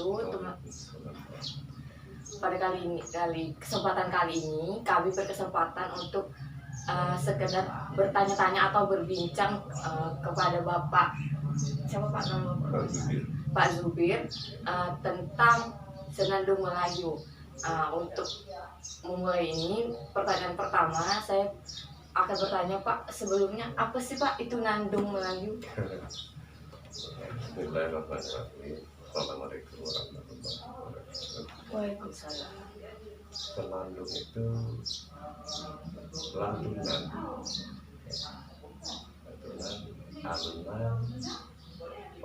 wabarakatuh. Pada kesempatan kali ini kami berkesempatan untuk sekedar bertanya-tanya atau berbincang kepada Bapak siapa Pak nama Pak Zubir tentang Senandung Melayu. Untuk memulai ini, pertanyaan pertama saya akan bertanya Pak, sebelumnya apa sih Pak itu Nandung Melayu? Bismillahirrahmanirrahim. Assalamualaikum warahmatullahi wabarakatuh. Waalaikumsalam. Senandung itu lantunan, alunan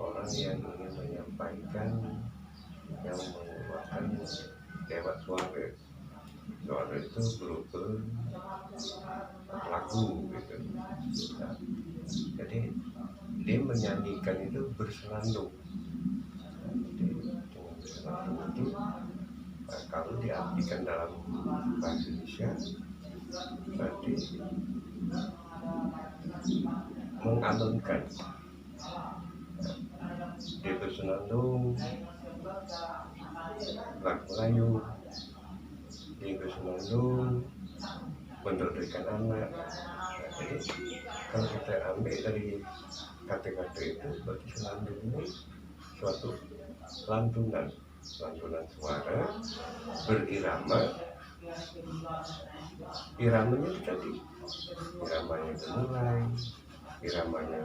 orang yang ingin menyampaikan, yang mengeluarkan lewat suara. Suara itu berupa lagu gitu. Nah, jadi dia menyanyikan itu bersenandung. Dengan bersenandung itu kalau diartikan dalam bahasa Indonesia berarti mengalunkan. Dia bersenandung lagu Melayu, dia bersenandung mendodorkan anak. Jadi kalau kita ambil dari kata-kata itu, berarti senandung ini suatu lantunan suara berirama. Iramanya itu tadi, iramanya gemulai, iramanya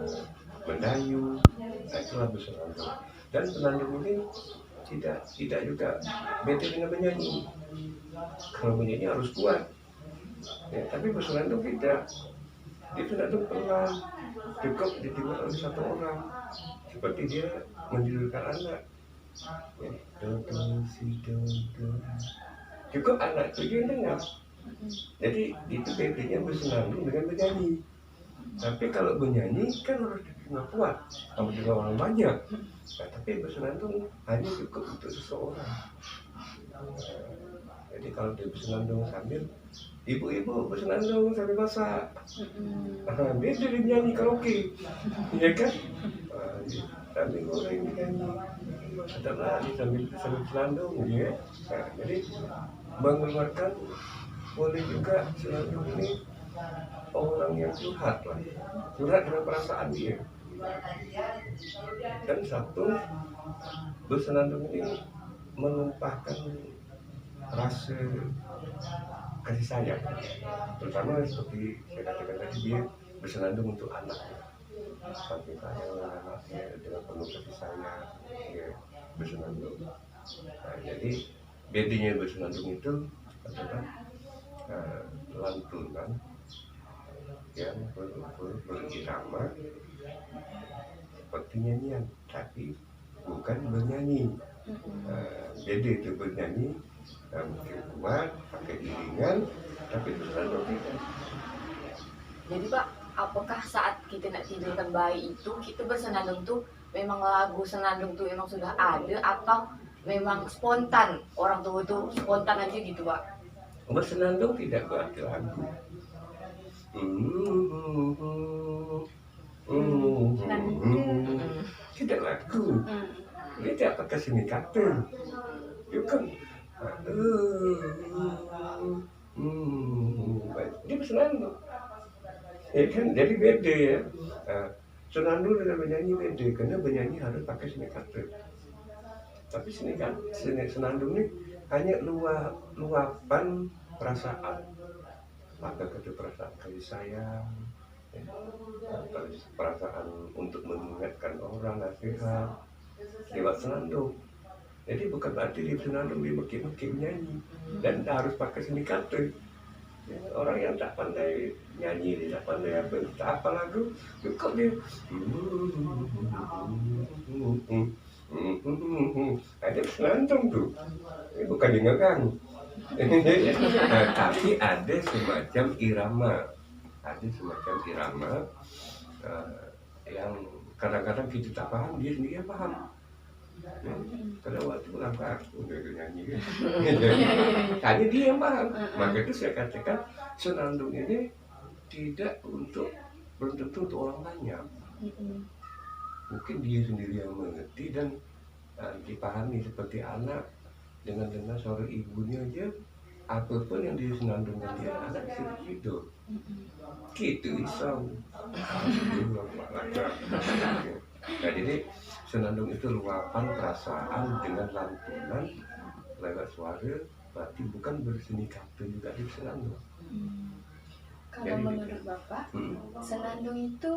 mendayu. Nah, itulah bersenandung. Dan penandung ini tidak juga beda dengan menyanyi. Kalau menyanyi harus kuat, ya, tapi bersenandung tidak. Dia senandung pelan, cukup didengar oleh satu orang, seperti dia menidurkan anak. Ya, cukup anak itu dia dengar. Jadi itu bedanya bersenandung dengan menyanyi. Tapi kalau menyanyi kan harus didengar kuat, kalau didengar orang banyak. Nah, tapi bersenandung hanya cukup untuk seseorang. Jadi kalau dia bersenandung sambil ibu-ibu bersenandung sambil masak, dia jadi nyanyi karaoke, ya kan? Sambil goreng nyanyi, setelah sambil senandung, ya. Nah, jadi mengeluarkan boleh juga senandung ini orang yang curhat lah, curhat dengan perasaan dia. Dan satu, bersenandung ini menumpahkan rasa kasih sayang, terutama seperti saya katakan tadi, dia bersenandung untuk anaknya, sampai sayang anaknya dengan penuh kasih sayang, dia bersenandung. Nah, jadi bedanya bersenandung itu adalah lantunan yang berirama seperti nyanyian, tapi bukan bernyanyi. Beda itu bernyanyi, mungkin kuat, pakai iringan, tapi bersenandung tidak. Jadi Pak, apakah saat kita nak tidurkan bayi itu kita bersenandung tuh memang lagu senandung tuh memang sudah ada atau memang spontan, orang tua tuh spontan aja gitu Pak? Bersenandung tidak berarti lagu. Tidak lagu. Dia tidak pakai seni kata. Dia kan dia bersenandung. Ya kan, jadi beda ya. Senandung dengan menyanyi beda, karena menyanyi harus pakai seni kata. Tapi senandung ini hanya luapan perasaan, maka kata perasaan kasih sayang, ya, perasaan untuk mengingatkan orang, nasihat lewat senandung. Jadi bukan berarti di senandung dia mekik-mekik nyanyi dan harus pakai seni kata. Ya, orang yang tak pandai nyanyi, dia tak pandai apa lagu, cukup dia ada senandung tuh. Ini bukan dengarkan. Nah, tapi ada semacam irama, yang kadang-kadang kita tak paham, dia sendiri yang paham. Pada waktu apa aku udah nyanyi, hanya dia yang paham. Maka itu saya katakan senandung ini belum tentu untuk orang banyak. Mungkin dia sendiri yang mengerti dan dipahami seperti anak dengan dengar suara ibunya aja, apapun yang dia senandungkan dia, anak bisa tidur. Gitu isau. Nah, jadi senandung itu luapan perasaan dengan lantunan lewat suara, berarti bukan berseni kata juga di senandung. Kalau Jadi, menurut Bapak, senandung itu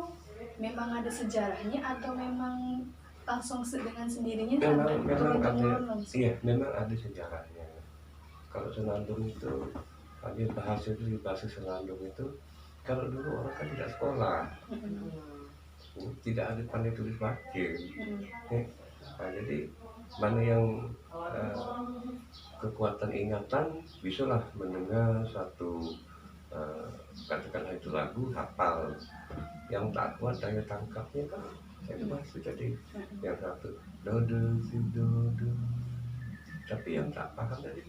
memang ada sejarahnya atau memang langsung dengan sendirinya memang turun ada, temurun langsung? iya memang ada sejarahnya. Kalau senandung itu, ada bahasa itu, bahasa senandung itu, kalau dulu orang kan tidak sekolah, tidak ada pandai tulis baca, ya. Nah, jadi mana yang kekuatan ingatan bisalah mendengar satu katakanlah itu lagu hafal, yang tak kuat daya tangkapnya kan saya bahasa tadi yang satu dodo si dodo, tapi yang tak paham tadi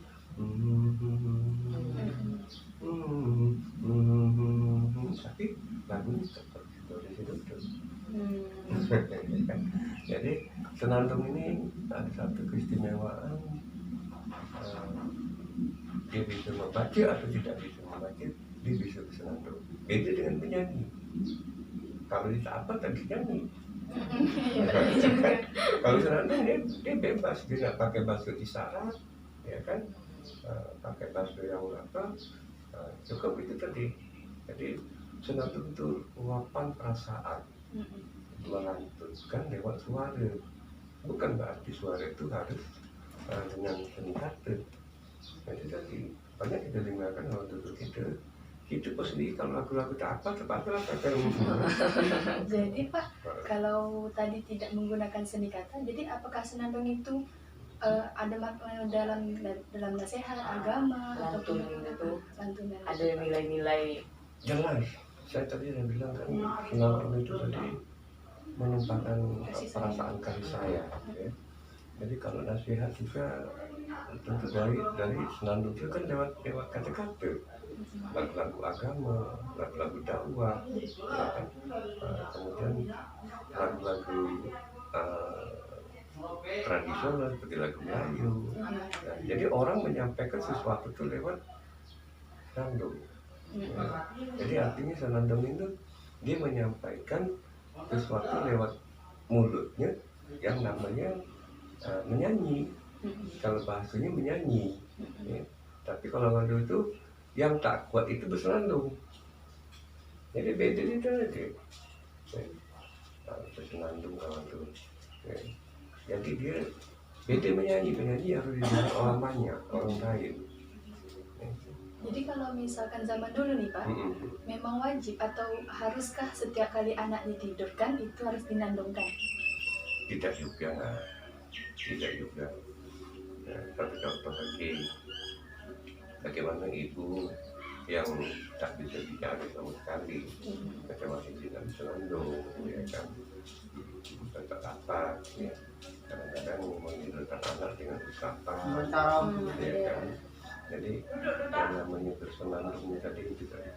tapi lagunya tetap dodo si dodo. Jadi senandung ini ada satu keistimewaan, dia bisa membaca atau tidak bisa membaca, dia bisa bersenandung. Beda dengan penyanyi. Kalau dia tak apa tak bisa nyanyi. Kalau senandung dia bebas, dia nggak pakai bahasa isyarat, ya kan, pakai bahasa yang apa, cukup itu tadi. Jadi senandung itu luapan perasaan, melantunkan lewat suara. Bukan berarti suara itu harus dengan seni kata. Jadi tadi banyak kita dengarkan kalau dulu kita pas sendiri kalau lagu-lagu tak apa terpaksa pakai. Jadi Pak, kalau tadi tidak menggunakan seni kata, jadi apakah senandung itu ada makna dalam nasihat agama ataupun Lantunan itu lantunan? ada nilai-nilai. Jelas, saya tadi sudah bilang kan senandung itu tadi menumpahkan perasaan kasih sayang, ya. Jadi kalau nasihat juga tentu dari senandung itu kan lewat kata-kata, lagu-lagu agama, lagu-lagu dakwah, ya kan? Kemudian lagu-lagu tradisional seperti lagu Melayu. Nah, jadi orang menyampaikan sesuatu itu lewat senandung. Ya. Jadi artinya senandung itu dia menyampaikan sesuatu lewat mulutnya yang namanya menyanyi. Kalau bahasanya menyanyi, ya. Tapi kalau ngadu itu yang tak kuat itu bersenandung. Jadi beda itu aja. Bersenandung kawan tuh. Ya. Jadi dia beda penyanyi harus didengar orang banyak, orang lain. Ya. Jadi kalau misalkan zaman dulu nih Pak, memang wajib atau haruskah setiap kali anak ditidurkan itu harus dinandungkan? Tidak juga. Satu contoh lagi, bagaimana ibu yang tak bisa bicara sama sekali, masih tidak bisa senandung, ya kan, tak apa, ya. Kadang-kadang menghidupkan anak dengan usapan, ya kan. Jadi yang namanya bersenandung tadi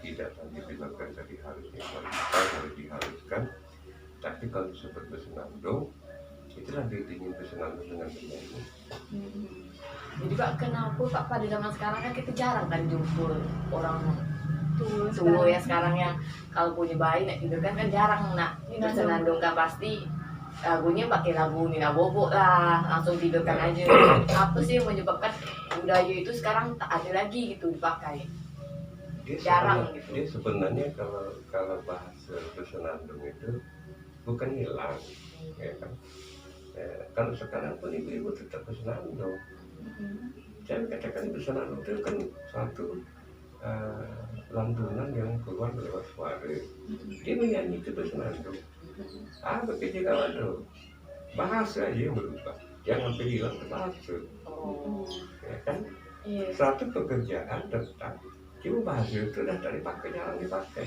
tidak dibilang tadi harus diharuskan, tapi kalau disebut bersenandung itulah bedanya bersenandung dengan penyanyi. Jadi Pak, kenapa Pak pada zaman sekarang kan kita jarang kan jumpa orang tua ya sekarang yang kalau punya bayi nak tidur kan jarang nak bersenandung, kan pasti lagunya pakai lagu Nina Bobo lah, langsung tidurkan aja. Apa sih yang menyebabkan budaya itu sekarang tak ada lagi gitu dipakai? Jarang gitu. Dia sebenarnya kalau bahasa bersenandung itu bukan hilang, ya kan. Kalau sekarang pun ibu-ibu tetap bersenandung. Saya katakan bersenandung itu kan satu lantunan yang keluar lewat suara. Dia menyanyi itu bersenandung. Bekerja kawan tuh, bahasa aja yang berubah, jangan sampai hilang bahasa. Ya kan? Satu pekerjaan tetap, cuma bahasa itu dah tak dipakai, jarang dipakai.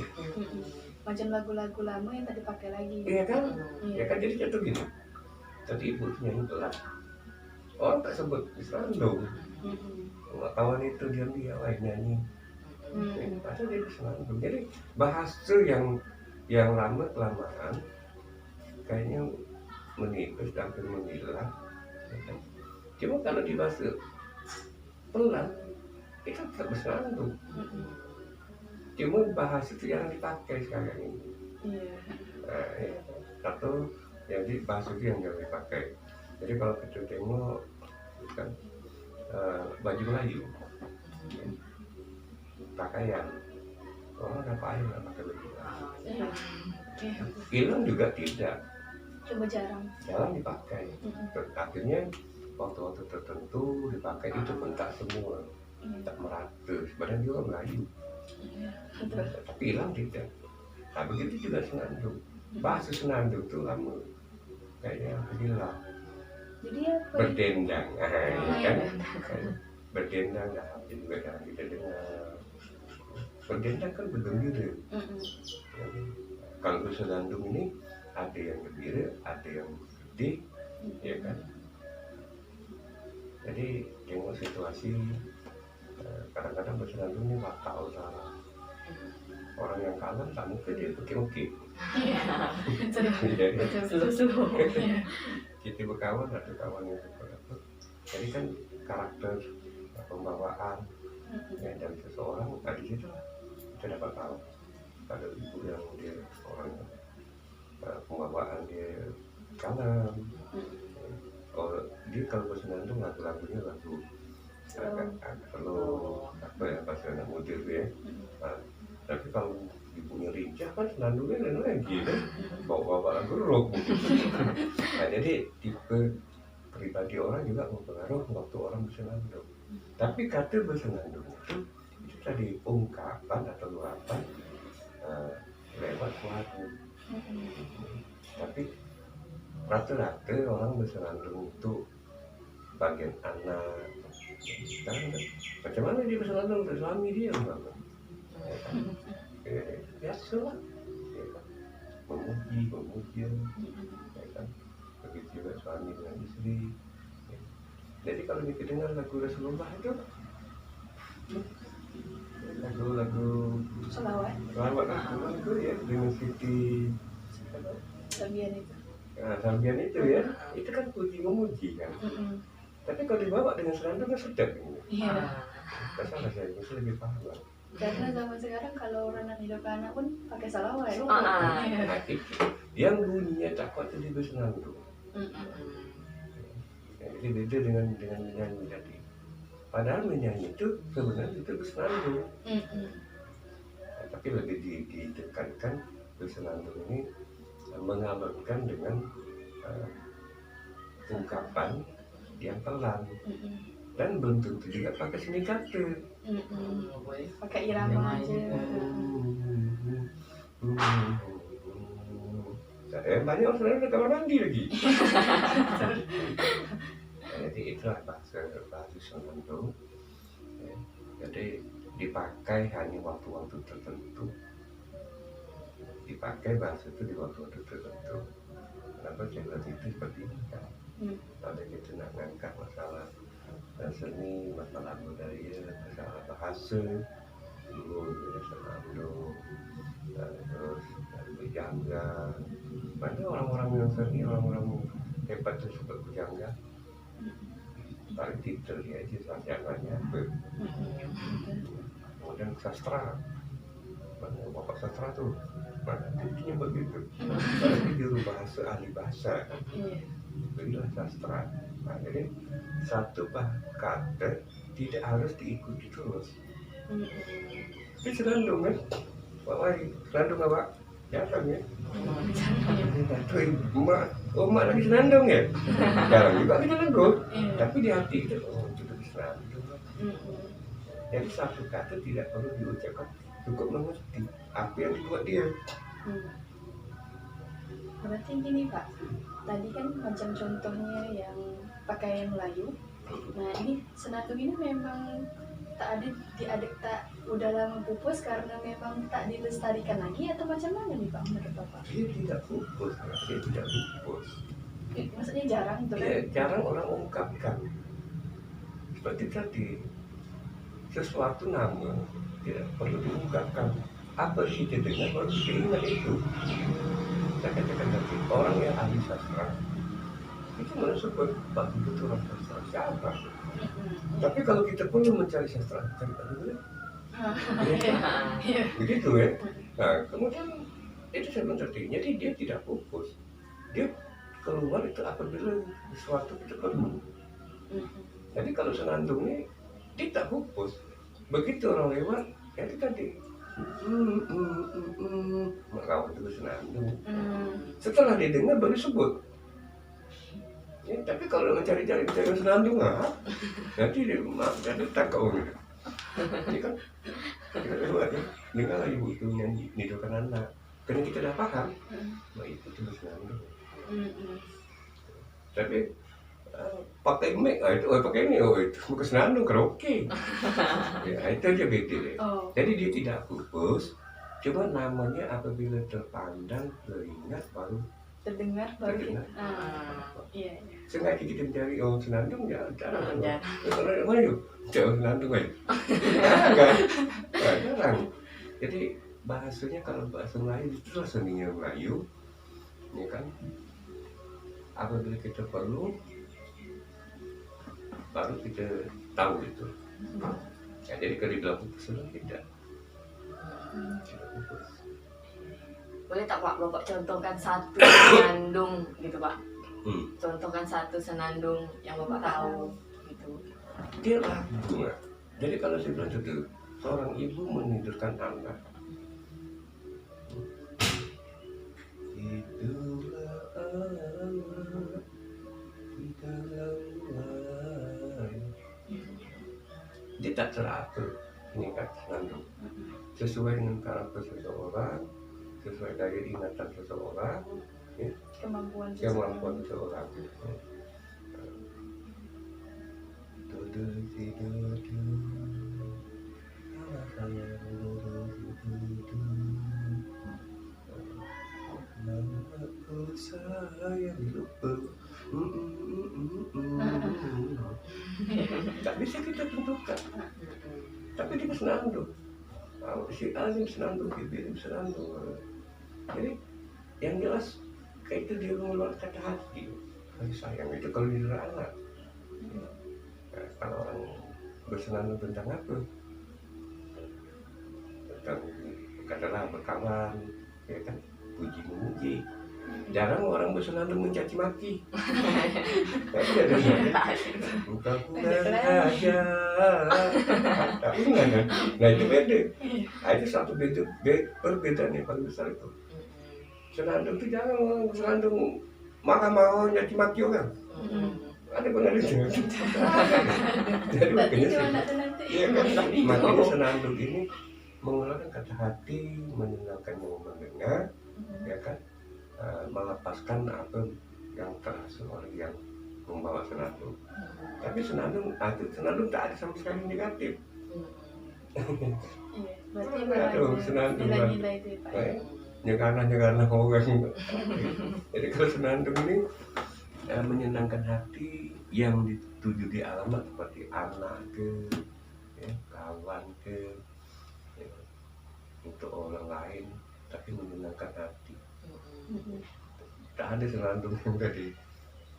Macam lagu-lagu lama yang tak dipakai lagi. Iya kan? Ya kan, jadi contoh gini. Tadi ibu nyanyi pelan, orang tak sebut bersenandung. Kawan itu diam-diam nyanyi, bahasa dia bersenandung. Jadi bahasa yang lama kelamaan kayaknya menipis dan menghilang, Cuma kalau dibasuh pelan, kita tetap bersenandung. Cuma bahasa itu jangan dipakai sekarang ini. Iya. Nah, ya. Satu yang bahasa itu yang jangan dipakai. Jadi kalau kita tengok kan baju Melayu, pakaian, orang ngapain nggak pakai baju Melayu? Iya. Iya. Film juga tidak, Coba jarang. jarang dipakai. Akhirnya waktu-waktu tertentu dipakai, itu pun tak semua, tak merata. Sebenarnya dia orang Melayu, tapi hilang tidak. Nah begitu juga senandung. Bahasa senandung itu lama, kayaknya hilang. Jadi apa? Berdendang, kan? Berdendang, nah, itu juga jarang kita dengar. Berdendang kan bergembira. Kalau bersenandung ini ada yang gembira, ada yang sedih, ya kan? Jadi tengok situasi, kadang-kadang bersenandung ini fatal salah. Orang yang kalah tak mungkin dia oke-oke. Jadi kita berkawan, ada kawan yang seperti. Jadi kan karakter, pembawaan dan seseorang, di situ kita dapat tahu. Ada ibu yang dia orang pembawaan dia kalem. Oh, dia kalau bersenandung lagu-lagunya lagu agak slow, apa ya, bahasa anak muda ya. Tapi kalau ibunya lincah kan senandungnya lain lagi kan, bawa lagu rock. Nah, jadi tipe pribadi orang juga mempengaruhi waktu orang bersenandung. Tapi kata bersenandung itu tadi ungkapan atau luapan lewat lagu. Tapi rata-rata orang bersenandung itu bagian anak. Kan, macam mana dia bersenandung untuk suami dia, biasa lah, memuji, ya kan? Begitu juga suami dengan istri. Jadi kalau kita dengar lagu Rasulullah itu, lagu Selawat. Rasulullah itu ya, dengan Siti Sabian itu. Sabian itu ya, itu kan puji memuji kan. Tapi kalau dibawa dengan senandung kan sedap ini. Iya. Masalah saya mesti lebih paham lah. Karena zaman sekarang kalau orang nak hidup anak pun pakai salawat. Nah, itu yang bunyinya tak kuat itu bersenandung. Jadi beda dengan menyanyi tadi. Padahal menyanyi itu sebenarnya itu bersenandung. Nah, tapi lebih ditekankan bersenandung ini mengalunkan dengan ungkapan yang pelan. Dan belum tentu juga pakai seni kata. Pakai irama aja. Banyak orang sebenarnya kamar mandi lagi. Jadi itulah bahasa senandung. Jadi dipakai hanya waktu-waktu tertentu. Dipakai bahasa itu di waktu-waktu tertentu. Kenapa cerita itu seperti ini kan? Kalau kita nak ngangkat masalah seni, masalah budaya, masalah bahasa, dulu senandung, terus berjangga. Banyak orang-orang yang seni, orang-orang hebat tersebut berjangga. Paling titel dia aja jangannya apa. Kemudian sastra, banyak bapak sastra tuh, mana intinya begitu. Tapi juru bahasa, ahli bahasa, berilah sastra. Nah, jadi satu kata tidak harus diikuti terus. Ini senandung kan? Pak Wai, senandung apa? Jarang ya? Emak lagi senandung ya? Jarang juga kita senandung. Tapi di hati itu, itu senandung. Jadi satu kata tidak perlu diucapkan, cukup mengerti apa yang dibuat dia. Berarti gini Pak, tadi kan macam contohnya yang pakaian Melayu. Nah ini senandung ini memang tak udah lama pupus karena memang tak dilestarikan lagi atau macam mana nih Pak menurut Bapak? Dia tidak pupus, dia tidak pupus. Maksudnya jarang tuh kan? Jarang orang ungkapkan. Seperti tadi, sesuatu nama tidak perlu diungkapkan. Apa sih dia dengar, baru dia ingat itu. Saya katakan tadi, orang yang ahli sastra itu mana sebut Pak Guru orang sastra siapa? Tapi kalau kita perlu mencari sastra, cari Pak Guru. Begitu ya. Nah, kemudian itu saya mengerti. Jadi dia tidak fokus. Dia keluar itu apabila sesuatu itu perlu. Jadi kalau senandung ini dia tak fokus. Begitu orang lewat, ya itu tadi. Maka itu senandung. Setelah didengar baru sebut. Ya, tapi kalau mencari-cari senandung, nanti dia jadi tak kau gitu. Ini kan kita lewat ya, dengar ibu itu nyanyi nidokan anak. Karena kita dah paham, itu terus senandung. Tapi pakai mic, itu pakai ini, itu bukan senandung, karaoke. Ya, itu aja beda deh. Jadi dia tidak fokus, cuma namanya apabila terpandang, teringat, baru terdengar baru terdengar. Iya. Sengaja kita mencari senandung, ya jarang. Jarang. Mana yuk? Jauh senandung aja. Jarang. Jadi bahasanya kalau bahasa Melayu itu seninya Melayu, ya kan? Apabila kita perlu, baru kita tahu itu. Ya, jadi kalau dibilang putus tidak putus. Boleh tak Pak Bapak contohkan satu senandung gitu Pak? Contohkan satu senandung yang Bapak tahu gitu. Dia lagu. Jadi kalau saya bilang itu seorang ibu menidurkan anak. Itulah anak di dalam lain. Dia tak teratur meningkat senandung sesuai dengan karakter seseorang, sesuai daya ingatan seseorang, ya, Kemampuan seseorang. Namaku sayang lupa. Tak bisa kita tentukan. Tapi dia senandung. Si A ini senandung, si B ini senandung. Jadi yang jelas kayak itu dia mengeluarkan kata hati. Kasih sayang itu kalau di anak. Nah, kalau orang bersenandung tentang apa? Tentang katakanlah berkawan, ya kan, puji memuji. Jarang orang bersenandung mencaci maki. Tapi ada bukan aja. Tapi enggak kan? Nah itu beda. Nah, itu satu perbedaan yang paling besar itu. Senandung itu jangan orang bersenandung marah-marah nyaci maki orang. Ada benar itu. Jadi makanya iya kan, makanya senandung ini mengeluarkan kata hati, menyenangkan yang mendengar, ya kan, melepaskan apa yang terasa oleh yang membawa senandung. Tapi senandung tak ada sama sekali negatif. Iya, berarti nilai-nilai itu Pak. Nyekana orang. Jadi kalau senandung ini menyenangkan hati yang dituju di alamat seperti anak ke, ya, kawan ke, ya, untuk orang lain, tapi menyenangkan hati. Tak ada senandung yang tadi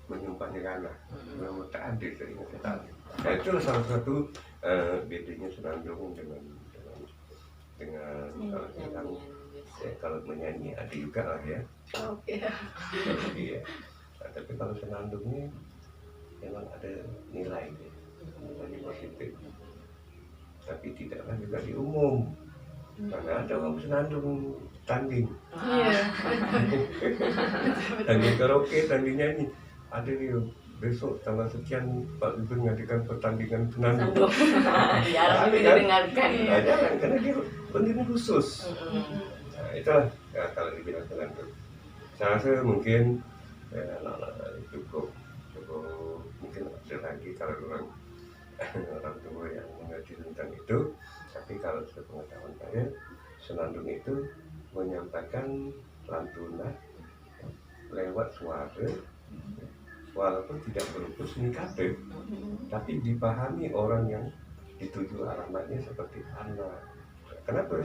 menyumpahnya karena memang tak ada, seingat saya. Nah itulah salah satu bedanya senandung dengan kalau menyanyi ada juga lah ya. Oke. Iya. Nah, tapi kalau senandung ini memang ada nilai positif, tapi tidaklah juga di umum. Karena ada orang senandung tanding. Iya. Tanding karaoke, tanding nyanyi. Ada nih besok tanggal sekian Pak Ibu mengadakan pertandingan senandung. Jarang didengarkan. Nah, jarang karena dia penting khusus. Nah, itulah ya, kalau dibilang senandung. Saya rasa mungkin cukup mungkin ada lagi kalau orang tua yang mengerti tentang itu. Tapi kalau sepengetahuan saya, senandung itu menyampaikan lantunan lewat suara, walaupun tidak berupa seni kata, tapi dipahami orang yang dituju alamatnya seperti anak. Kenapa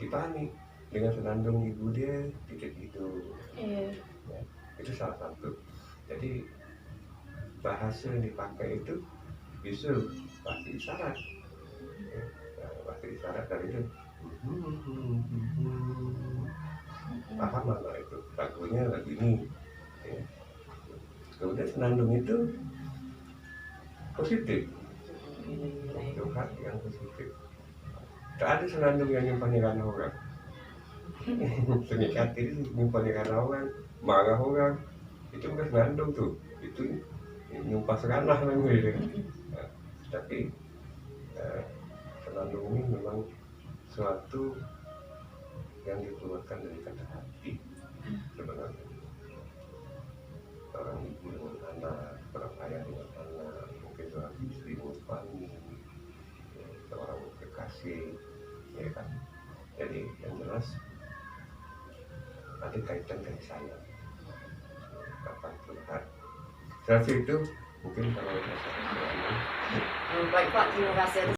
dipahami? Dengan senandung ibu dia tidak gitu. Ya, itu salah satu. Jadi bahasa yang dipakai itu justru bahasa isyarat. Ya, bahasa isyarat dari itu paham mana itu lagunya lagu ini. Ya. Kemudian senandung itu positif, curhat yang positif. Tak ada senandung yang nyimpan orang. Sengit hati itu nyimpan orang, marah orang, itu bukan senandung tuh, itu nyumpah seranah namanya. Nah, tapi senandung ini memang suatu yang dikeluarkan dari kata hati sebenarnya. Orang ibu dengan anak, orang ayah dengan anak, mungkin seorang istri dengan suami, ya, seorang kekasih, ya kan. Jadi yang jelas ada kaitan kasih sayang. Kapan curhat. Setelah itu mungkin kalau masyarakat Baik Pak, terima kasih.